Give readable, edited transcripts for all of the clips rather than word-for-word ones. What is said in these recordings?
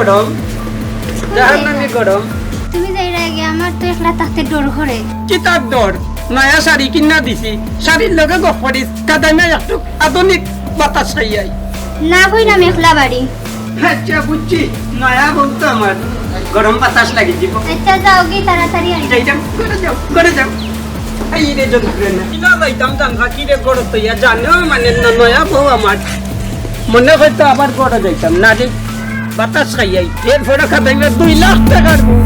গরম জাহান্নামী গরম তুমি যাইরা আগে আমার তো একলা থাকতে ডর করে কি তার ডর নয়া শাড়ি কিনা দিছি শাড়ির লগে গপ করিস কাদামে একটু আধুনিক বাতাস খাইয়াই না কই না মেখলা বাড়ি আচ্ছা বুঝছি নয়া বলতো আমার গরম বাতাস লাগি দিব আচ্ছা যাও কি তাড়াতাড়ি আই যাইতাম করে যাও এই রে যন্ত্রে না কিনা যাইতাম জানবা কি রে গড় তৈয়া জানো মানে নয়া বউ আমার মনে হয়তো আবার গড় যাইতাম না রে বাতাস খাইয়াই এরপরে কাদাইমে 2 লাখ টাকার বউ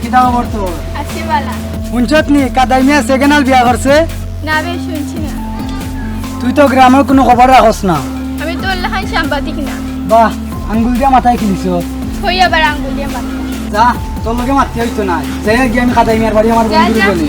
কিতাবে পড়তো আছি বালা শুনছত নি কাদাইমিয়া সেকেন্ড বিয়া করছে না বে শুনছি না তুই তো গ্রামের কোনো খবর রাখস না আমি তো লাহান সাংবাদিক না বাহ আঙ্গুল দিয়া মাথায় কিনিস হই আবার আঙ্গুল দিয়ে মাথা যা তোর লগে মাতি হইতো না যাই গিয়ে আমি কাদাইমিয়ার বাড়ি আমার যা, বন্ধুরে যা। বলি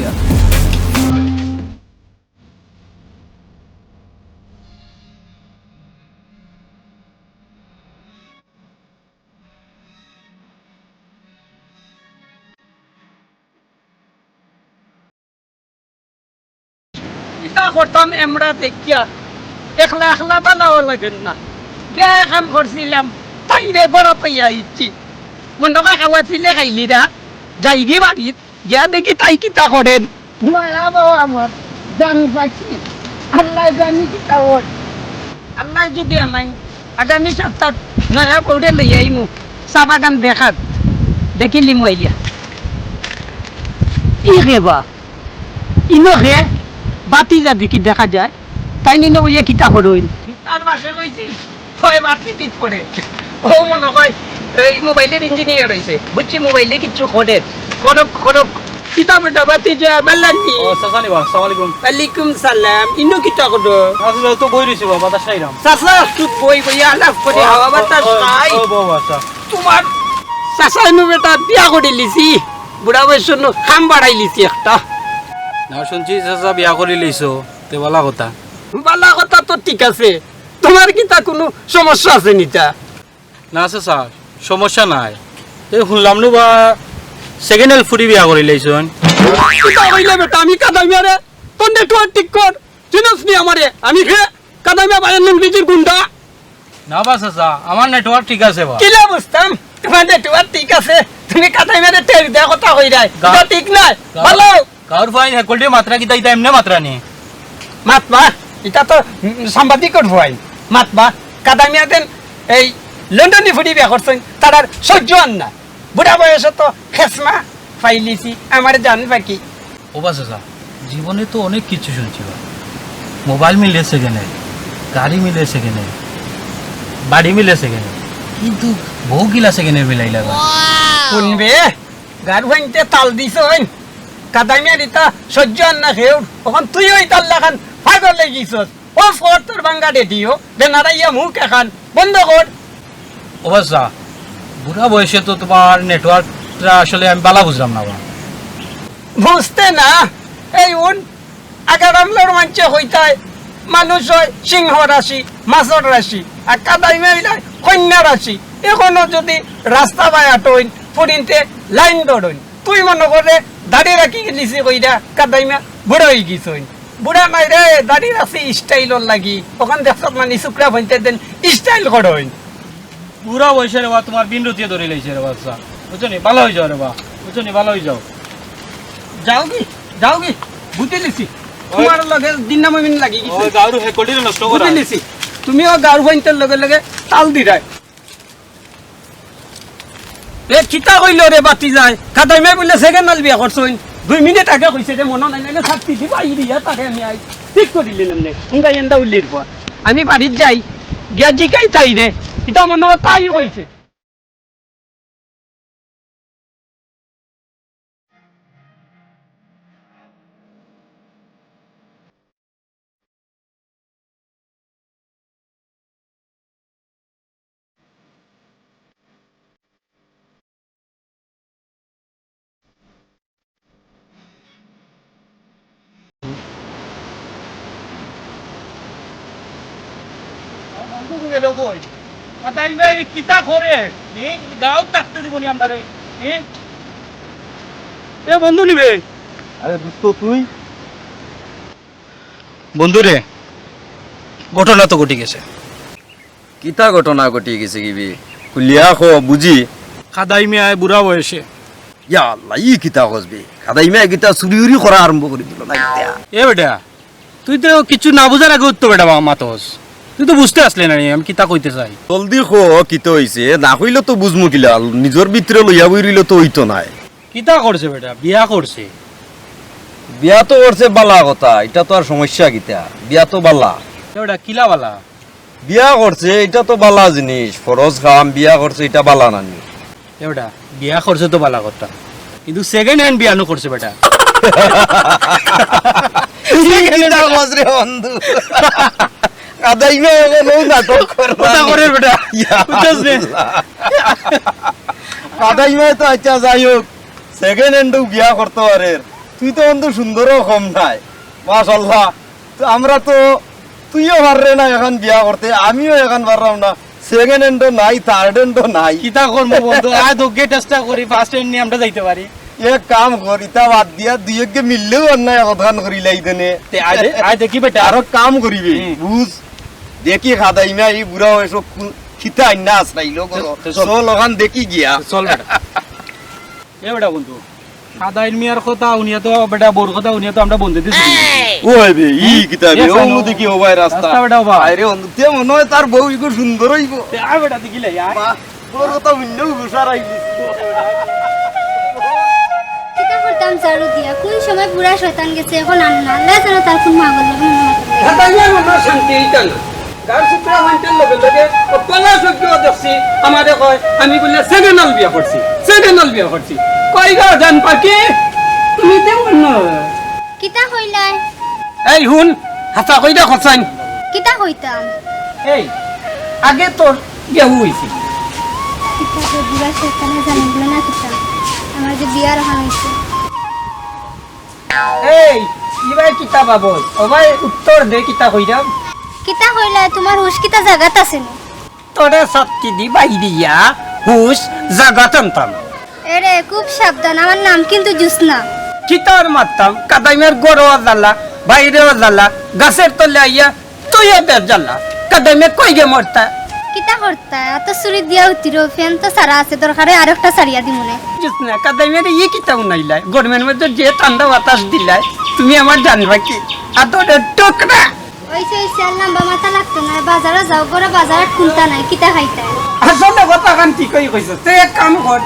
ইটা করতাম আমরা দেখিয়া একলা একলা বানাও লাগেন না বেয়া কাম করছিলাম তাইরে বড় পাইয়া ইচ্ছি মন্ডকা খাওয়াছিলে খাইলিরা যাইগি বাড়িত গিয়া দেখি তাই কিতা করেন নয়া বউ আমার জান পাচ্ছি আল্লাহ জানি কিতা ওর আল্লাহ যদি আমায় আগামী সপ্তাহ নয়া বউরে লই আইমু চা বাগান দেখাত দেখিলি মইয়া ই রেবা ইনো রে বাতি যাবি কি দেখা যায় তাই নিলে ওই কিতা করইন তার মাসে কইছি হয় বাতি পিট পড়ে ও মনে হয় এই মোবাইলের ইঞ্জিনিয়ার হইছে বুঝছি মোবাইলে কিছু করে করক কিতাব বাতি যা বেলানি ও সাসানি বা আসসালামু আলাইকুম ওয়ালাইকুম সালাম ইনো কিতা করো আসলে তো বই রইছি বাবা বাতাস খাইরাম সাসা তুই বই আলাপ করে হাওয়া বাতাস খাই ও বাবা আচ্ছা তোমার সাসা ইনো বেটা বিয়া করে লিছি বুড়া বয়স খাম বাড়াই লিছি একটা না শুনছি চাচা বিয়া করে লইছো তে বলা কথা বালা কথা তো ঠিক আছে তোমার কি তা কোনো সমস্যা আছে নিতা না চাচা সমস্যা নাই এই শুনলাম নো বা সেকেন্ড হেল্প ফুরি বিয়া করে লইছন কিতা হইলে বেটা আমি কাদামিয়া রে তোর নেটওয়ার্ক ঠিক কর চিনস নি আমারে আমি খে কাদামিয়া বাইরে নিজের গুন্ডা না বা চাচা আমার নেটওয়ার্ক ঠিক আছে বা কিলা বুঝতাম তোমার নেটওয়ার্ক ঠিক আছে তুমি কাদামিয়া রে তেল দেয়া কথা হই রাই এটা ঠিক নাই ভালো কার ফাইন হেকলটি মাত্রা কি তাই এমনে মাত্রা নি মাতবা এটা তো সাংবাদিকর ভয় মাতবা কাদামিয়া দেন এই লন্ডনে ফুটি বিয়া করছেন তার আর সহ্য আন না বুড়া বয়সে তো খেসমা ফাইলিছি আমার জান বাকি ও বা চাচা জীবনে তো অনেক কিছু শুনছি বা মোবাইল মিলে সেকেন্ড গাড়ি মিলে সেকেন্ড বাড়ি মিলে সেকেন্ড কিন্তু বউ গিলা সেকেন্ড মিলাই লাগা শুনবে গার ভাঙতে তাল দিছ কাদামিয়া দিতা সহ্য আন না খেউ ওখান তুই ওই তাল লাখান পাগল লেগিছস ও ফর তোর বাঙ্গা দে দিও বেনারাইয়া মুখ এখান বন্ধ কর অবশ্যা বুড়া বয়সে তো তোমার নেটওয়ার্কটা আসলে আমি বালা বুঝলাম না বা বুঝতে না এই উন আগারামলোর মাঞ্চে হইতায় মানুষ হয় সিংহ রাশি মাছর রাশি আর কাদাইমে হইলায় কন্যা রাশি এখনো যদি রাস্তা বায়া টইন ফুরিনতে লাইন দড়ইন তুই মনে করে দাড়ি রাখি গেলিছি কইরা কাদাইমা বুড়া হয়ে গিয়েছইন বুড়া নাই রে দাড়ি রাখি স্টাইলর লাগি ওখান দেখত মানে শুক্রা ভাইতে দেন স্টাইল করইন বুড়া বয়সে রে বা তোমার বিনরতিয়ে ধরে লাইছে রে বাচ্চা বুঝছো নি ভালো হয়ে যাও রে বা বুঝছো নি ভালো হয়ে যাও যাও কি বুঝে লিছি তোমার লগে দিন নাম লাগি গেছে ওই গাড়ু হে কোটি নষ্ট করা বুঝে লিছি তুমিও গাড়ু ভাইতে লগে লগে তাল দিরাই এ কিতা কইল রে বাতি যায় কাদাইমে বলে সেকেন্ড নাল বিয়া করছইন 2 মিনিট আগে কইছে যে মন নাই নাইলে ছাত্তি দিবা ইরিয়া তাকে আমি আই ঠিক করে দিলেন নে উঙ্গা এন্ডা উল্লির পর আমি বাড়িত যাই গিয়া জিকাই তাই রে এটা মনে হয় তাই কইছে কিতা করে গাঁও থাকতে দিব নি আমরা এ বন্ধু নিবে আরে দোস্ত তুই বন্ধু রে ঘটনা তো ঘটে গেছে কিতা ঘটনা ঘটিয়ে গেছে কিবি খুলিয়া খো বুঝি খাদাই মিয়ায় বুড়া বয়সে ইয়া আল্লাহ ই কিতা হসবে খাদাই মে কিতা চুরি উরি করা আরম্ভ করে দিল না কিতা এ বেটা তুই তো কিছু না বুঝার আগে উত্তর বেটা মাতস তুই তো বুঝতে আসলে না আমি কিতা কইতে চাই জলদি খো কিতা হইছে না কইলে তো বুঝমু কিলা নিজর ভিতরে লইয়া বইরিলে তো হইতো নাই কিতা করছে বেটা বিয়া করছে বিয়া তো করছে বালা কথা এটা তো আর সমস্যা কিতা বিয়া তো বালা এ বেটা কিলা বালা বিয়া করছে এটা তো বালা জিনিস ফরজ খাম বিয়া করছে এটা বালা নানি এ বেটা বিয়া করছে তো বালা কথা কিন্তু সেকেন্ড হ্যান্ড বিয়ানো করছে বেটা কিতা কসরে বন্ধু কাদাই মে এলো নাটক কথা করে বেটা বুঝছস নে কাদাই মে তো আচ্ছা যাই হোক সেকেন্ড হ্যান্ড বিয়া করতে পারে তুই তো বন্ধু সুন্দরও কম নাই মাশাআল্লাহ তো আমরা তো তুইও পাররে না এখন বিয়া করতে আমিও এখন পারলাম না সেকেন্ড হ্যান্ড নাই থার্ড হ্যান্ড নাই কিতা করবো বন্ধু আয় তো চেষ্টা করি ফার্স্ট হ্যান্ড নিয়ে আমরা যাইতে পারি এক কাম কর ইতা বাদ দিয়া দুইকে মিললেও অন্যায় অবধান করি লাইদেনে তে আয় দেখি বেটা আরো কাম করিবে হুম। বুঝ দেখি খাদাই মে এই বুড়া হয়েছ খিতা আইনা আসলাইলো করো তো চল। চল ওখান দেখি গিয়া চল বেটা এ বেটা বন্ধু সাদাইন মিয়ার কথা উনিয়া তো বেটা বোর কথা উনিয়া তো আমরা বন্ধু দিছি ও হবে ই কিতাবে Yes, I ও know. দেখি হবাই রাস্তা রাস্তা বেটা হবা। আরে বন্ধু তে মনে হয় তার বউ ইগো সুন্দর হইব তে আয় বেটা দেখিলে আয় তোর কথা বুঝলেও ঘুষার আইলি কিতা করতাম চারু দিয়া কোন সময় পুরা শয়তান গেছে এখন আর না আল্লাহ জানো তার কোন মাগল লাগে খাদাই মে মনে শান্তি হইতা না গার সুত্রা মানতেন লগে লগে ও পলা সক্য দেখছি আমারে কয় আমি বলে সেকেন্ডাল বিয়া করছি সেকেন্ডাল বিয়া করছি কই গা জান পাকি তুমি দেও না কিতা হইলাই এই হুন হাতা কইরা খসাইন কিতা হইতাম এই আগে তোর বিয়া হইছি কিতা তো বুড়া শয়তানে জানিল না কিতা আমার যে বিয়ার হন হইছে এই ইবাই কিতা বাবদ ও ভাই উত্তর দে কিতা কইরাম কিতা হইলাই তোমার হুশ কিতা জাগাত আছে নি তোরে সত্যি দি বাইরিয়া হুশ জাগাতাম এরে খুব সাবধান আমার নাম কিন্তু জুসনা কিতার মারতাম কাদাইমের গড়ও জ্বালা বাইরেও জ্বালা গাছের তলে আইয়া তুইও বের জ্বালা কাদাইমে কই গে মরতা কিতা করতা এত চুরি দিয়া উঠির ফ্যান তো সারা আছে দরকারে আরেকটা সারিয়া দিমুনে বুঝিস না কাদাইমের ই কিতাও নাইলাই গরমের মধ্যে যে ঠান্ডা বাতাস দিলাই তুমি আমার জানবা কি আদরে টুকরা ওইসে ওইসে আর লম্বা মাথা লাগতো না বাজারে যাও গড়ে বাজারে খুলতা নাই কিতা খাইতা আসলে কথা কান ঠিকই কইছ তুই এক কাম কর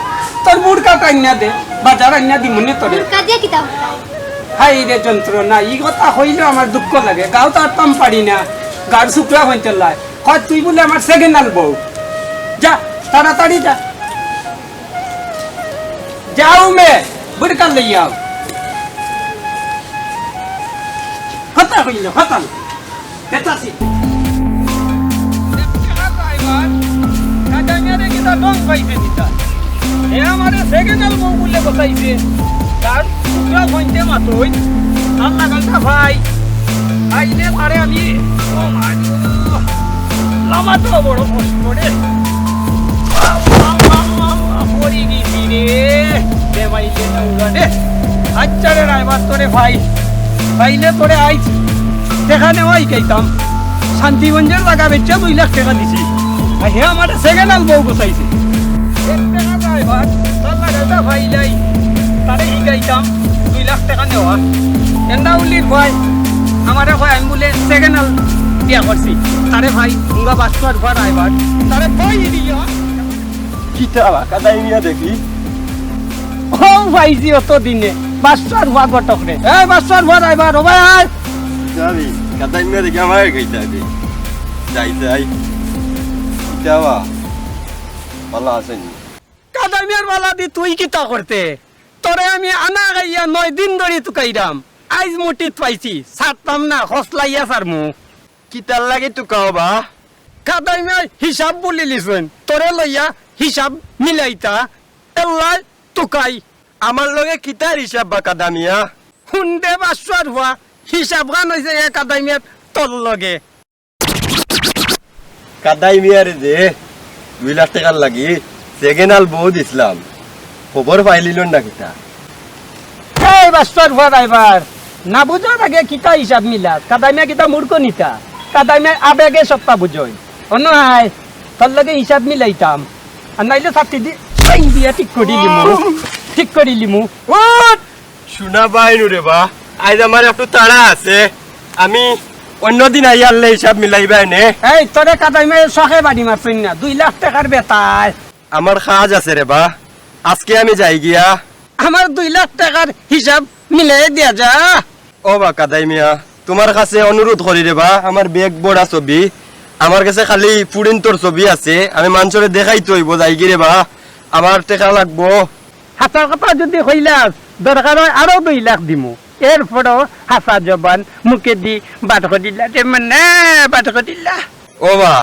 তোর মুড়কা কান্না দে বাজার আন্না দি মনে তোরে কাজে কিতা হইতা হাই রে যন্ত্রণা ই কথা হইলেও আমার দুঃখ লাগে গাও তো আরতাম পারি না গাড় শুকরা হইতে লাই হয় তুই বলে আমার সেকেন্ড আলবো যা তাড়াতাড়ি যা যাও মে বুড়কা লই যাও হতা হইল হতা বেতাসি কাটাঙ্গারে কিটা ডং পাইছে দিতা এ আমারে সেকেন্ড আলবো বলে বসাইছে তার শুকরা হইতে মাতই আল্লাহ গালটা ভাই আইলে পারে আমি ও মাই লামা তো বড় কষ্ট রে পড়ি গেছি রে বেমাইলে না উড়ানে আচ্ছা রে রাইবার তোরে ভাই পাইলে তোরে আইছি দেখানে ওই গাইতাম শান্তিগঞ্জের জায়গা বেচে 2 লাখ টাকা দিছি আর হে আমার সেকেন্ড আল বউ বসাইছে 1 টাকা ড্রাইভার আল্লাহ গালটা ভাই লাই তারে ই গাইতাম 2 লাখ টাকা নেওয়া এন্ডা উলির ভাই আমারে ভাই আমি বলে সেকেন্ড আল বিয়া করছি তারে ভাই মুঙ্গা বাসুয়ার ঘর আইবার তারে কই দিও কিতা কাদাই মিয়া দেখি ও ভাইজি অত দিনে বাসুয়ার ঘর গটক রে এই বাসুয়ার ঘর আইবার ও ভাই যাবি কাদাই মিয়া দেখি আমার কইতাবে যাই যাই কিতাবা ভালো আছেন কাদামিয়ার বালা দি তুই কিতা করতে তোরে আমি আনা গাইয়া 9 দিন ধরে তুকাইরাম আইজ মুটিত পাইছি সারতাম না হসলাইয়া সারমু কিতার লাগে তুকাও বা কাদামিয়া হিসাব বলি লিছেন তোরে লইয়া হিসাব মিলাইতা এল্লাই তুকাই আমার লগে কিতার হিসাব বা কাদামিয়া হুন্ডে বাসুয়ার হওয়া হিসাব গান হয়েছে এ কাদামিয়ার তোর লগে কাদাই মিয়ার যে 2 লাখ টাকার লাগি সেকেন্ড আল বউ দিছিলাম খবর পাইলিল না কিতা এই বাসুয়ার হওয়া ড্রাইভার না বুঝার আগে কিতা হিসাব মিলা কাদামিয়া কিতা মূর্খ নিতা কাদামিয়া আবেগে সত্তা বুঝই অন্য তোর লাগে হিসাব মিলাইতাম আর নাইলে ছাত্রী দিয়া ঠিক করি লিমু শোনা বাইনু রে বা আজ আমার একটু তাড়া আছে আমি অন্যদিন আইয়ারলে হিসাব মিলাইবাই নে এই তোরে কাদাই মেয়ে শখে বাড়ি মারছেন না 2 লাখ টাকার বেতায় আমার কাজ আছে রে বা আজকে আমি যাই গিয়া আমার 2 লাখ টাকার হিসাব মিলাই দিয়া যা ও বা কাদাই মিয়া তোমার কাছে অনুরোধ করি রে বা আমার বেগ বড়া ছবি আমার কাছে খালি ফুড়িন্তর ছবি আছে আমি মানুষরে দেখাই তৈব যাই গিয়ে রে বা আমার টাকা লাগবো হাসার কথা যদি হইলাস দরকার হয় আরো 2 লাখ দিমু এরপরও হাসা জবান মুখে দি বাটক দিলা মানে বাটক দিলা ও বা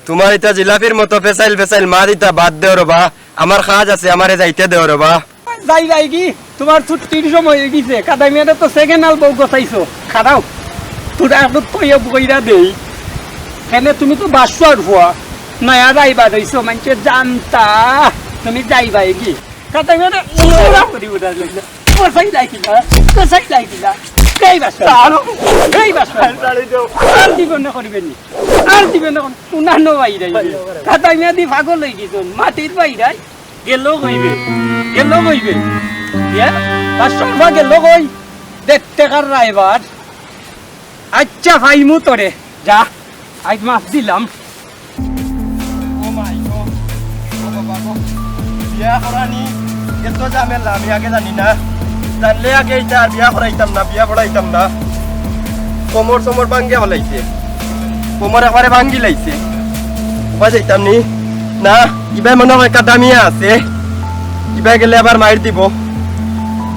তোমার এটা জিলাপির মতো ফেসাইল মা দিতা বাদ দেও রে বা আমার কাজ আছে আমারে যাইতে দেও রে বা যাই কি তোমার ছুটির সময় হয়ে গেছে কাদাই মেয়েটা তো সেকেন্ড আল বউ গোছাইছো খারাও তোরা একটু তৈব কইরা দেই এনে তুমি তো বাসুয়ার হওয়া নয়া যাইবা রইছো মানুষে জানতা তুমি যাইবা কি কাদাই মেয়েটা উড়া করি উড়া লাগলো কোথায় যাইছিলা এই বাসা আর দিবেন না করবেন আর দিবেন না উনানো বাইরে কাদাই মেয়ে দি পাগল হয়ে গেছ মাটির বাইরে গেল কইবে বাসর ভাগে লগই দেখতে কার রাইবার আচ্ছা ভাইমু তোরে যা আজ মাছ দিলাম ও মাই গড ও বাবা গো বিয়া করানি এত ঝামেলা আমি আগে জানি না জানলে আগে এটা আর বিয়া করাইতাম না বিয়া পড়াইতাম না কোমর ভাঙ্গিয়া ফেলাইছে কোমর একবারে ভাঙ্গি লাইছে ওবা যাইতাম নি না ইবাই মনে হয় কাদামিয়া আছে ইবাই গেলে আবার মাইর দিব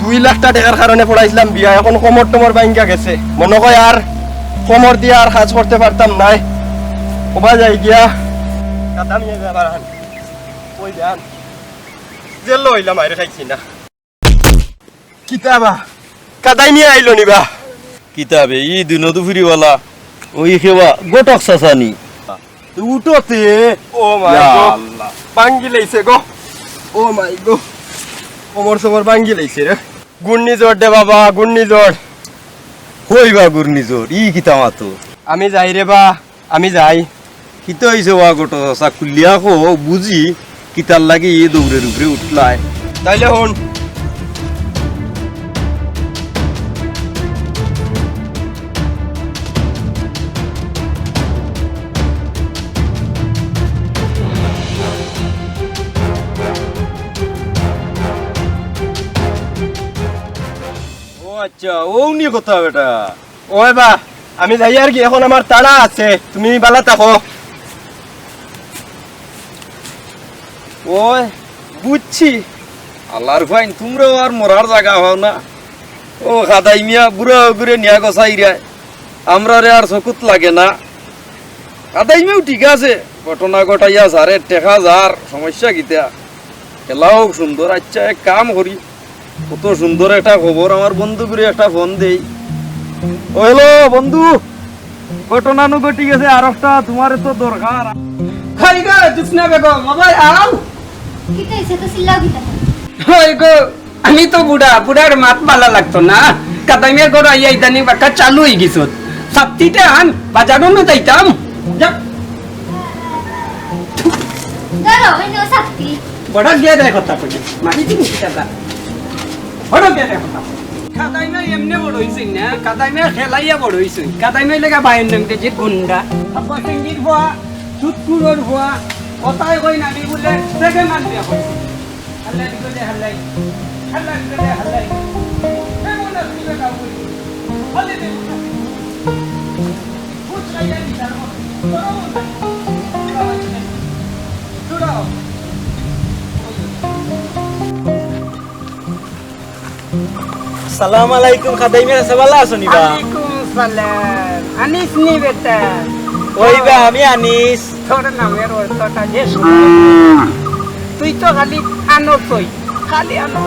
2 লাখ টাকার কারণে পড়াইছিলাম বিয়া এখন কোমর ভাঙ্গিয়া গেছে মনে হয় আর কোমর দিয়ে আর কাজ করতে পারতাম নাই ওবা যাই গিয়া কাদামিয়া যাবার হান ওই যান জেল হইলাম মাইরে খাইছি না কিতাবা কাদাই নিয়ে আইলো নিবা কিতাবে ই দিন দুপুরিওয়ালা ওই খেবা গোটক সাসানি উঠোতে ও মাই গো ভাঙ্গি লাইছে গো ও মাই গো কোমর ভাঙ্গি লাইছে রে ঘূর্ণিঝড় দে বাবা ঘূর্ণিঝড় হইবা গুরনিজোর ই কিতা মাতো আমি যাই রে বা আমি যাই কিতা হইছে ওয়া গোট সাসা খুলিয়া কো বুঝি কিতার লাগি ই দৌড়ের উপরে উঠলায় তাইলে হন ও আচ্ছা ও নিয়ে কথা বেটা ওই বা আমি যাই আর কি এখন আমার তাড়া আছে তুমি বালা থাকো ওই বুঝছি আল্লাহর ফাইন তোমরাও আর মরার জায়গা হও না ও খাদাই মিয়া বুড়া ঘুরে নিয়া গসাই রে আমরা রে আর চকুত লাগে না খাদাই মিয়াও ঠিক আছে ঘটনা ঘটাইয়া যারে টেকা যার সমস্যা কিতা খেলাও সুন্দর আচ্ছা এক কাম করি কত সুন্দর একটা খবর আমার বন্ধু করে একটা ফোন দেই ও হ্যালো বন্ধু ঘটনা নু ঘটি গেছে আর একটা তোমার তো দরকার হাই গো জুসনা বেগম মোবাইল আও কিতা হইছে তো চিল্লাও কিতা ওই গো আমি তো বুড়ার মাত ভালো লাগতো না কাদাই মেয়ের ঘর আইয়া ইদানি বাক্কা চালু হয়ে গেছ সাপ্তিতে আন বাজারও না যাইতাম যা ধরো হইলো শক্তি বড় গিয়ে দেয় কথা কই মারি দিন কিটা বড় গিয়ে দেয় কথা কাদাই মেয়ে এমনি বড় হইছে না কাদাই মেয়ে খেলাইয়া বড় হইছে কাদাই মেয়ে লেগা বাইন নামতে যে গুন্ডা আব্বা সিঙ্গির ভুয়া সুতকুরোর ভুয়া কথাই কই না আমি বলে দেখে মান দিয়া কইছি হাল্লাই দিলে হাল্লাই এমন না তুমি কাউ কই হাল্লাই দে কুছ খাইয়া দিতার মত চুড়াও সালাম আলাইকুম খাদাই মেরা সবালা আসনি বা আলাইকুম সালাম আনিস নি বেটা ওই বা আমি আনিস তোর নামের অর্থটা যে তুই তো খালি আনসই খালি আনো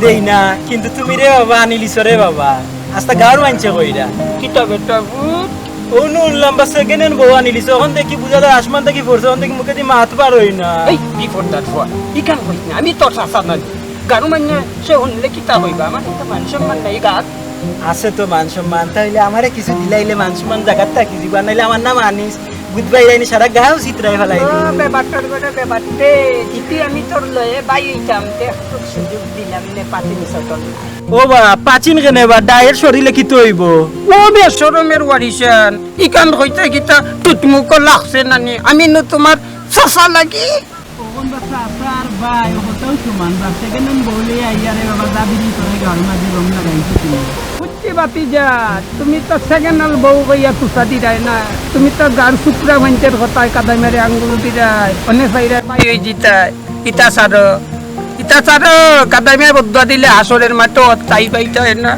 দেই না কিন্তু তুমি রে বাবা আনিলিছ রে বাবা আস্তা গাঁর মানছে কইরা কিটা বেটা ভূত ওনু লম্বা সেকেন্ড হ্যান্ড বউ আনিলিছ ওখান থেকে বুঝা যায় আসমান থেকে পড়ছে ওখান থেকে মুখে দিয়ে মাত পার হই না এই বিপদটা ফোয়া ইকান কইস না আমি তোর শাসা নাই গারু মানে সে হনলে কিতা হইবা আমার একটা মান সম্মান নাই গাত আছে তো মান সম্মান তাইলে আমারে কিছু দিলাইলে মান সম্মান জায়গাত থাকি জীবন নাইলে আমার নাম আনিস বুধবাই রাইনি সারা গাও চিত্রাই ফেলাই ব্যাপারটার করে ব্যাপারতে ইতি আমি তোর লয়ে বাই হইতাম একটু সুযোগ দিলাম নে পাতিন সটন ও বা প্রাচীন কেনে বা ডায়ের শরীরে কি তৈব ও বে শরমের ওয়ারিশান ইকান হইতে গিতা টুটমুক লাগছে নানি আমি ন তোমার সফা লাগি ওগন বাচ্চা আসার ভাই ওটাও সমান বা সেকেন্ড বলে আইয়ারে বাবা দাবিনি করে ঘর মাঝে রং লাগাইছি তুমি কুচ্চি বাতি যা তুমি তো সেকেন্ড আল বউ গইয়া তুসা দিরাই না তুমি তো গার শুক্রা ভাঞ্চের হতায় কাদা মেরে আঙ্গুল দিরাই অনেক সাইরা পাই হই জিতাই ইতা সারো কাদা মেরে বদুয়া দিলে হাসরের মাঠও তাই পাইতে হয় না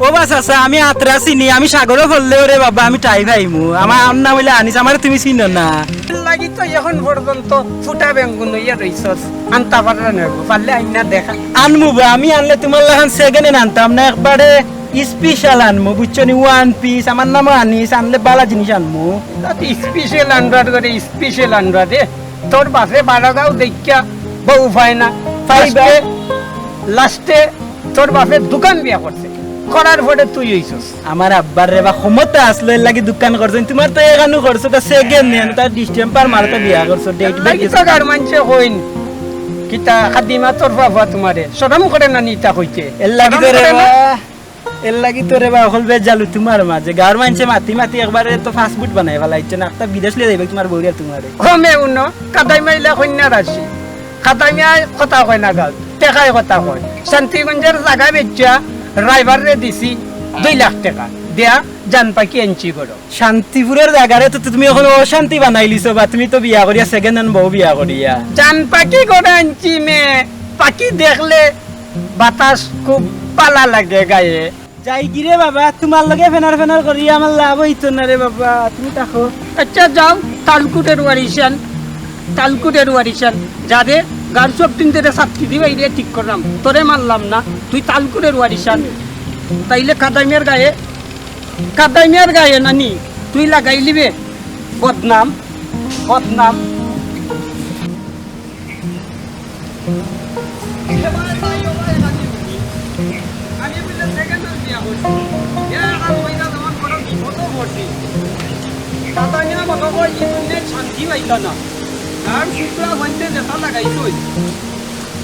ও বাস আসা আমি আত্রা চিনি আমি সাগরও ফললে ওরে বাবা আমি টাই ভাইমু আমার আন্না বলে আনিস আমার তুমি চিনো না লাগি তো এখন পর্যন্ত ফুটা বেঙ্গুন হইয়া রইছস আনতা পারা নেব পারলে আইনা দেখা আনমু বা আমি আনলে তোমার লাগান সেকেন্ড আনতাম না একবারে স্পেশাল আনমু বুঝছো নি ওয়ান পিস আমার নাম আনিস আনলে বালা জিনিস আনমু তাতে স্পেশাল আন্ডার করে স্পেশাল আন্ডার দে তোর বাসে বারাগাও দেখিয়া বউ পায় না পাইবা। লাস্টে তোর বাপে দোকান বিয়া করছে করার পরে তুই হইছস আমার আব্বার রে বা ক্ষমতা আসলো এর লাগি দোকান করছেন তোমার তো এখানে করছো তা সেকেন্ড নেন তার ডিস্টেম্পার মারতে বিয়া করছো ডেট লাগি তো গার মানছে হইন কিতা খাদিমা তোর বাবা তোমারে শরম করে না নিতা কইতে এর লাগি তো শরম রে করে না? বা এর লাগি তো রে বা হল বে জালু তোমার মাঝে গার মানছে মাতি মাতি একবারে তো ফাস্ট ফুড বানাই ফেলাইছে না একটা বিদেশ লিয়ে যাইবে তোমার বউরিয়া তোমারে কমে উনো কাদাই মাইলা কন্যা রাশি কাদাই মাই কথা কয় না গাল টেকাই কথা কয় শান্তিগঞ্জের জায়গা বেচা ড্রাইভার রে দিছি 2 লাখ টাকা দেয়া জান পাকি এনচি করো শান্তিপুরের জায়গারে তো তুমি এখন অশান্তি বানাইলিছো বা তুমি তো বিয়া করিয়া সেকেন্ড হ্যান্ড বউ বিয়া করিয়া জান পাকি করে আনছি মে পাখি দেখলে বাতাস খুব পালা লাগে গায়ে যাই গিরে বাবা তোমার লগে ফেনার ফেনার করিয়া আমার লাভ হইতো না রে বাবা তুমি দেখো আচ্ছা যাও তালকুটের ওয়ারিশান যারে গান সব দিন ধরে সাতটি দিবা ইরে ঠিক করলাম তোরে মানলাম না তুই তালকুটের ওয়ারিশান তাইলে কাদাইমিয়ার গায়ে নানি তুই লাগাই লিবে বদনাম শান্তি পাইল না আর শুক্রা বলতে যেটা লাগাইছই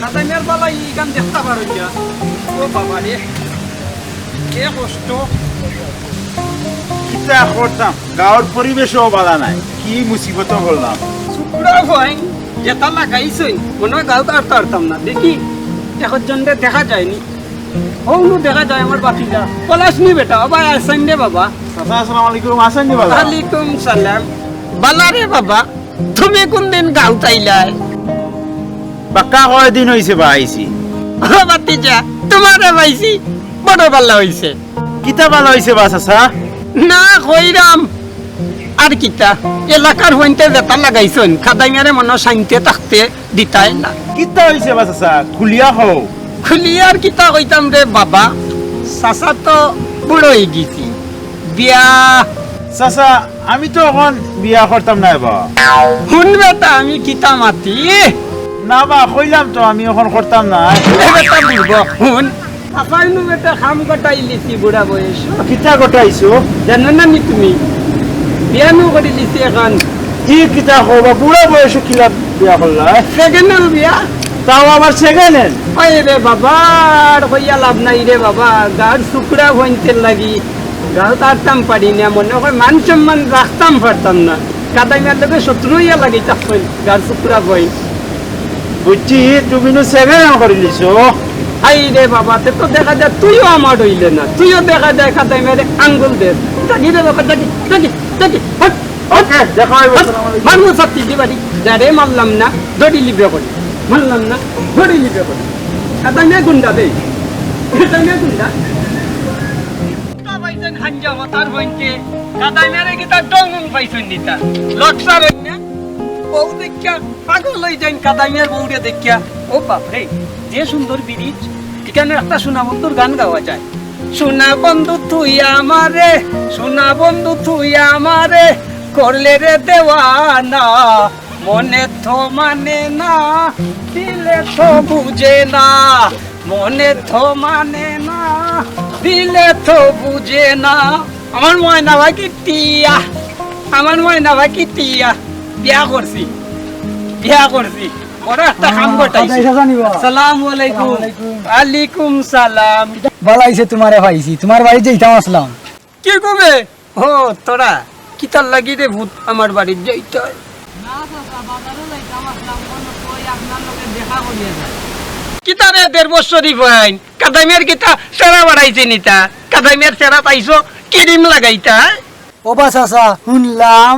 কাদাইমিয়ার বালা ই গান দেখতে পারো যা ও বাবা রে কে কষ্ট কিতা করতাম গাঁৱৰ পৰিবেশও বালা নাই কি মুসিবত বললাম শুক্রা হয় যেটা লাগাইছই মনে হয় গাঁত আর পারতাম না দেখি এখন জনদের দেখা যায়নি হৌনু দেখা যায় আমার বাতিটা পলাশনি বেটা বাবা আসেন রে বাবা চাচা আসসালামু আলাইকুম আছেন নি বালা ওয়ালাইকুম সালাম বালা রে বাবা তুমি কোন দিন গাঁত আইলাই বাক্কা কয় দিন হইছে বা আইছি ও বাতিজা তোমারে পাইছি বড় বালা হইছে কিতা বালা হইছে বা চাচা না কইরাম আর কিতা এলাকার হইতে যেটা লাগাইছন খাদাইমারে মনে শান্তি থাকতে দিতাই না কিতা হইছে বা চাচা খুলিয়া হও খুলিয়ার কিতা কইতাম রে বাবা চাচা তো বুড়ো হয়ে গেছি বিয়া চাচা আমি তো এখন বিয়া করতাম না বা শুন বেটা আমি কিতা মাতি না বা কইলাম তো আমি এখন করতাম না বেটা বুড়ব শুন চাচাইনু বেটা খাম কটাই লিছি বুড়া বয়স কিতা গটাইছো জানো না নি তুমি বিয়ানো করে লিছি এখন ই কিতা হবা বুড়া বয়স কিলা বিয়া করলা সেকেন্ড বিয়া তাও আবার সেকেন্ড হ্যান্ড ওই রে বাবা আর হইয়া লাভ নাই রে বাবা গার শুক্রা হইতে লাগি গাও তারতাম পারি না মনে হয় মান সম্মান রাখতাম পারতাম না কাদাইমার লোকে শত্রু হইয়া লাগি তখন গার শুক্রা বই বুঝছি তুমি নো সেকেন্ড হ্যান্ড করে লিছো আই রে বাবা তে তো দেখা যায় তুইও আমার হইলে না তুইও দেখা যায় কাদাইমারে আঙ্গুল দে ডাকি রে বাবা ডাকি ডাকি ডাকি হট ওকে দেখা হইব মারমু সত্যি দিবারি যারে মারলাম না দড়ি লিবে করি মারলাম না দড়ি লিবে করি কাদাইমা গুন্ডা দে কাদাইমা গুন্ডা পাইছেন হাঞ্জা মাতার বইনকে কাদাইমারে কিতা ডঙ্গন পাইছেন নিতা লটসার না বউ দেখিয়া পাগল হয়ে যাইন কাদাইমার বউরে দেখিয়া ও বাপ রে যে সুন্দর ব্রিজ এখানে একটা সোনা বন্ধুর গান গাওয়া যায় সোনা বন্ধু তুই আমারে সোনা বন্ধু তুই আমারে করলে রে দেওয়ানা মনে তো মানে না দিলে তো বুঝে না মনে তো মানে না দিলে তো বুঝে না আমার ময়না ভাই টিয়া আমার ময়না ভাই কি তিয়া বিয়া করছি বড় একটা কাম করতেছি আসসালামু আলাইকুম আলাইকুম সালাম বালাইছে তোমারে ভাইছি তোমার বাড়ি যাইতাম আসলাম কি কবে ও তোরা কি তার লাগি রে ভূত আমার বাড়ির যাইতে কিতারে 1.5 বছরই ফাইন কাদাইমের কিতা সেরা বাড়াইছে নিতা কাদাইমের সেরা পাইছো ক্রিম লাগাইতা ও বা চাচা শুনলাম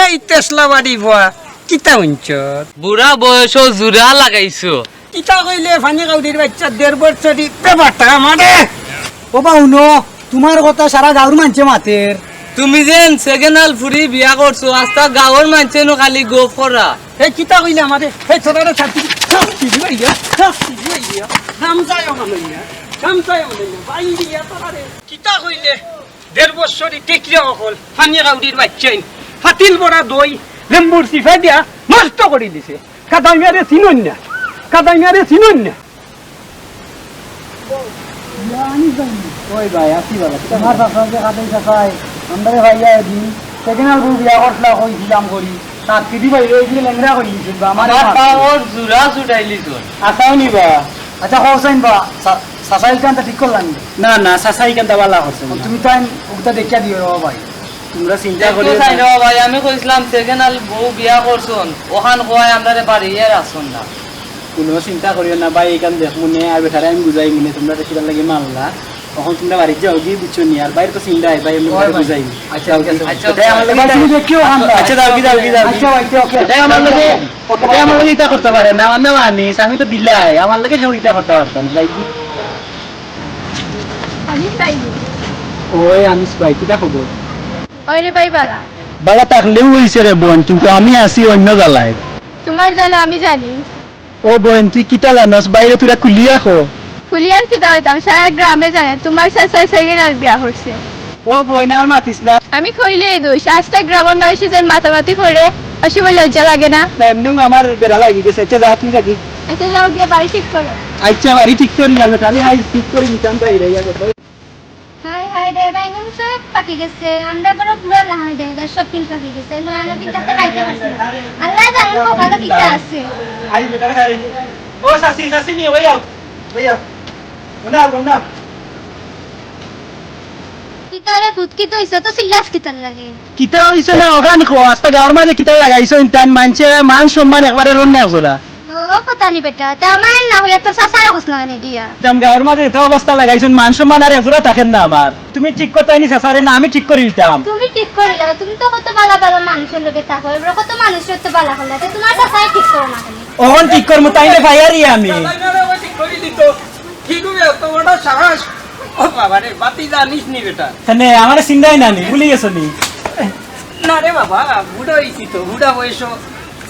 এই তেসলা বাড়ি ভুয়া কিতা উঞ্চত বুড়া বয়স জোড়া লাগাইছো কিতা কইলে ফানি কাউরির বাচ্চা 1.5 বছরই পেপারটা আমারে ও বা শুনো তোমার কথা সারা গাঁর মানছে মাতের তুমি যেন সেকেন্ড হাল ফুরি বিয়া করছো আস্তা গাঁৱৰ মানুহে নো খালি গোপ কৰা এই কিতা কইলে আমারে এই ছোটরা ছাতি গামছায় মানইয়া বাই দিয়া তোরারে কিতা কইলে 1.5 বছরই টেকলিয়া অকল ফানি কাউরির বাচ্চাই ফাতিল বড়া দই লেম্বুর সিফা দিয়া নষ্ট করে দিছে কাদাইমারে চিনন না ওই ভাই আসি বাবা তোমার চাচা যে কাটাই চাচাই আমাদের ভাইয়া দিন সেকেন্ড হাল বিয়া করলা কইছিলাম করি তার কিদি ভাই এইগুলো লেংরা করে দিছিল আমার পাওয়ার জোড়া জুড়াইলি তোর আসাও নিবা আচ্ছা হোসেন বা চাচাই কান্তা ঠিক করলাম না না চাচাই কান্তা বালা করছে তুমি তাই উক্তা দেখিয়া দিও রে ভাই তোমরা চিন্তা করি ভাই আমি কইছিলাম সেকেন্ড হাল বউ বিয়া করছন ওখান কয় আমারে বাড়ি আর আসন না কোনো চিন্তা করিও না ভাই এখান দেখ মনে আর বেটারে আমি বুঝাই মনে তোমরা দেখিবার লাগে মানলা তখন তোমরা বাড়ি যাও গিয়ে বুঝছো নি আর বাইরে তো চিন্তা হয় ভাই আমি বুঝাই আচ্ছা আচ্ছা আমার লাগে তুমি দেখিও আচ্ছা দাও কি আচ্ছা ওকে তাই আমার লাগে এটা করতে পারে না আমার না মানিস আমি তো দিলাই আমার লাগে সহযোগিতা করতে পারতাম ভাই আমি তাই ওই আনিস ভাই কিটা খবর ওরে ভাই বালা বাবা থাকলেও হইছে রে বোন কিন্তু আমি আছি অন্য জ্বালায় তোমার জানা আমি জানি ও বোন তুই কিটা জানাস বাইরে তুই খুলি রাখো ফুলিয়ার কি দাঁড়াইতাম সারা গ্রামে জানে তোমার চাচা সেকেন্ড হাল বিয়া করছে ও বোন আর মাতিস না আমি কইলে দোষ আজটা গ্রামের নয়সে যেন মাতামাতি করে অসীম লজ্জা লাগে না এমনি আমার বেড়া লাগি গেছে আচ্ছা যা তুই থাকি এটা যাও গিয়ে বাড়ি ঠিক করো আচ্ছা বাড়ি ঠিক করি যাবে তাহলে আই ঠিক করে নিতাম তাই রে হাই হাই রে বাইগুন সব পাকি গেছে আমরা বড় পুরো লাহাই দে সব কিল পাকি গেছে নয়না বিটাতে খাইতে পারছি না আল্লাহ জানে কপালে কি আছে আই বেটা ও সাসি নি ওই আও না কিতারে ফুটকি তো ইসো তো সিলাস কিতার লাগে কিতা হইছে না ওখান খো আস্তা গাওর মাঝে কিতা লাগাইছো ইনতান মানছে মান সম্মান একবারে রন না ওরা ও পতা নি বেটা তা আমার না হলে তো সাসার কস লাগানি দিয়া দাম গাওর মাঝে এত অবস্থা লাগাইছো মান সম্মান আর একজোড়া থাকেন না আবার তুমি ঠিক করতে নি সাসারে না আমি ঠিক করে দিতাম তুমি ঠিক করে লাগা তুমি তো কত ভালো ভালো মানুষের লগে থাকো এবার কত মানুষের তো ভালো হল তোমার সাসাই ঠিক করো না খালি ওহন ঠিক করমু তাইলে ভাইয়ারি আমি কাদাইমারে ওই ঠিক করে দিত কি কবে এত বড় সাহস ও বাবা রে বাতি জানিস নি বেটা মানে আমার চিন্তাই না নি ভুলে গেছো নি না রে বাবা বুড়া হইছি তো বুড়া বয়স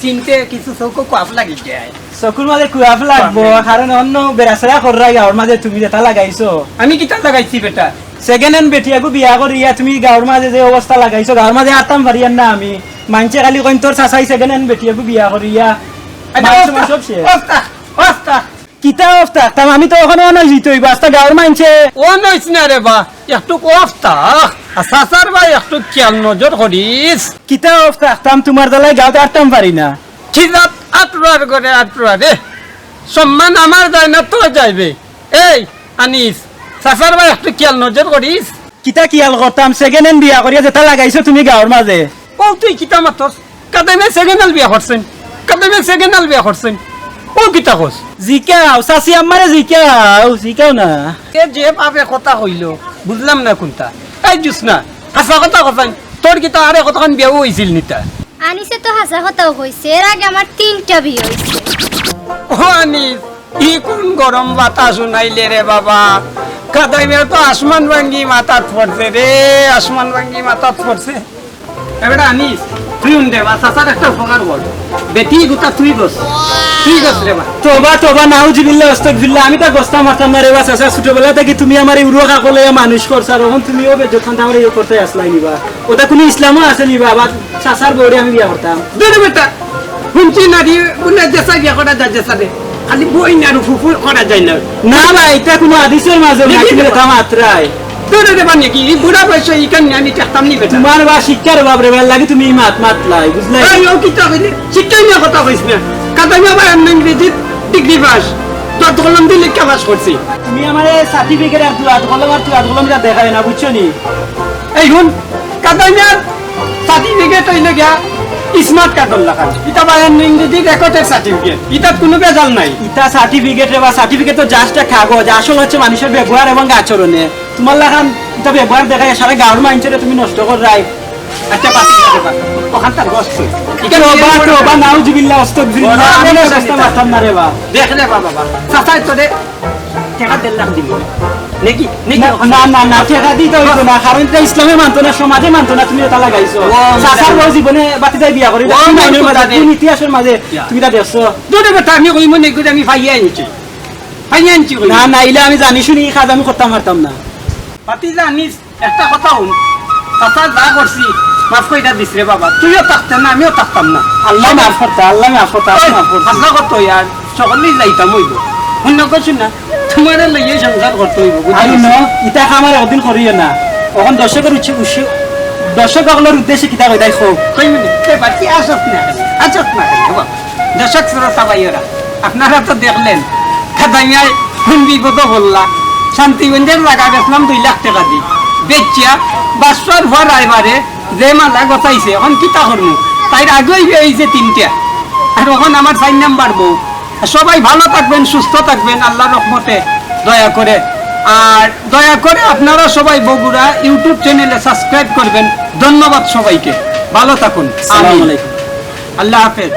চিনতে কিছু চৌকো কাপ লাগি যায় চকুর মাঝে কুয়াফ লাগবো কারণ অন্য বেড়াচেরা কররা গাওর মাঝে তুমি যেটা লাগাইছো আমি কিতা লাগাইছি বেটা সেকেন্ড হ্যান্ড বেটিয়াকু বিয়া করিয়া তুমি গাওর মাঝে যে অবস্থা লাগাইছো গাওর মাঝে আতাম পারিয়ান না আমি মানছে খালি কইন তোর চাচাই সেকেন্ড হ্যান্ড বেটিয়াকু বিয়া করিয়া সব শেষ অস্তা কিতা অফতা তাম আমি তো ওখানে অনয় জিত হইবা আস্তা গাওর মানছে ও নইস না রে বা একটু অস্তা সাসার ভাই একটু খেয়াল নজর করিস কিতা অফতা তাম তোমার দলাই গাওতে আটতাম পারি না খিজাত আটুয়ার করে আটুয়া রে সম্মান আমার যায় না তো যাইবে এই আনিস সাসার ভাই একটু খেয়াল নজর করিস কিতা কিয়াল করতাম সেকেন্ড হ্যান্ড বিয়া করিয়া যেটা লাগাইছো তুমি গাওর মাঝে ও তুই কিতা মাতস কাদামে সেকেন্ডাল বিয়া করছেন ও কিতা কস জিকাও চাচি আমারে জিকাও না এ যে ভাবে কথা কইল বুঝলাম না কোনটা এই জুস না হাসা কথা কথান তোর কিতা আরে কতক্ষণ বিয়া হইছিল নিতা আনিসে তো হাসা কথাও কইছে এর আগে আমার 3টা বিয়ে হইছে ও আনিস ই কোন গরম বাতাস শুনাইলে রে বাবা কাদাইমের তো আসমান ভাঙ্গি মাথাত পড়ছে রে আসমান ভাঙ্গি মাথাত পড়ছে এবারে আনিস তুই উনতে বা সাসার একটা উপকার বল বেটি গুতা তুই গস রে বা তোবা নাউজুবিল্লাহ আস্তাগফিরুল্লাহ আমি তো গোস্তা মারতাম না রে বাস চাচা ছোটবেলা থেকে তুমি আমার উড়ো কাকলে মানুষ করছ আর এখন তুমিও যখন আমার ইয়ে করতে আসলাই নিবা ওটা কোনো ইসলামও আছে নিবা বা চাচার বউরে আমি বিয়া করতাম দূরে বেটা হুঞ্চি নারী উনে জেসা বিয়া করা যায় জেসা রে খালি বই না ফুফু করা যায় না না ভাই এটা কোনো হাদিসের মাঝে না কিন্তু এটা মাত্রায় দূরে দেবা নাকি এই বুড়া বয়সে এইখানে আমি চাকতাম নি বেটা তোমার বা শিক্ষার অভাব রে ভাই লাগে তুমি মাত মাতলাই বুঝলাই এই ও কি তাহলে শিক্ষাই নিয়ে কথা কইছ না কাদামি আবার ইংরেজি ডিগ্রি পাস তো কলম দিলে কে পাস করছি তুমি আমারে সার্টিফিকেট আর তুই কলম আর তুই কলম যা দেখায় না বুঝছো নি এই হুন কাদামিয়ার সার্টিফিকেট হইলে গিয়া স্মার্ট কার্ডর লাগান এটা বা ইংরেজি রেকর্ডের সার্টিফিকেট এটা কোনো বেজাল নাই ইটা সার্টিফিকেট রে বা সার্টিফিকেট তো জাস্ট একটা কাগজ আসল হচ্ছে মানুষের ব্যবহার এবং আচরণে তোমার লাগান এটা ব্যবহার দেখায় সারা গাঁর মানুষের তুমি নষ্ট কর রাই একটা পাতি দেবা ওখানকার বসছে ইকা বা নাউজুবিল্লাহ আস্তাগফিরুল্লাহ আমি না চেষ্টা মারতাম না রে বা দেখ রে বাবা চাচাই তো দে টাকা 1.5 লাখ দিল নাকি না না না ঠেকা দিতে হইতো না কারণ এটা ইসলামে মানতো না সমাজে মানতো না তুমি এটা লাগাইছো চাচার বউ জীবনে বাতি যাই বিয়া করি তুমি ইতিহাসের মাঝে তুমি এটা দেখছো দুটো কথা আমি কইম নে কই আমি ফাইয়া আনছি না না ইলে আমি জানি শুনি এই কাজ আমি করতাম পারতাম না পাতি জানিস একটা কথা হল চাচা যা করছি মাফ কইরা দিস রে বাবা তুইও থাকতেন না আমিও থাকতাম না আল্লাহ মাফ করতা আল্লাহ মাফ করতা মাফ করতা হাসা করতে ইয়ার সকলেই যাইতাম হইব অন্য কিছু না তোমার লইয়ে সংসার করতে হইব আর ন ইটা আমার একদিন করিও না এখন দর্শকের দর্শক সকলের উদ্দেশ্যে কিতা কই দেখো কইমিনি বাকি আসত না বাবা দর্শক শ্রোতা ভাইয়েরা আপনারা তো দেখলেন খাদাইয়ায় কোন বিপদ বললা শান্তিগঞ্জের জায়গা গেছিলাম 2 লাখ টাকা দি বেচিয়া বাসর ভর আইবারে যে মালা গতাইছে এখন কিতা করবো তাই আগেই হয়েছে 3টা আর এখন আমার 4 নাম্বার বউ সবাই ভালো থাকবেন সুস্থ থাকবেন আল্লাহর রহমতে দয়া করে আর দয়া করে আপনারা সবাই বগুড়া ইউটিউব চ্যানেলে সাবস্ক্রাইব করবেন ধন্যবাদ সবাইকে ভালো থাকুন আসসালামু আলাইকুম আল্লাহ হাফেজ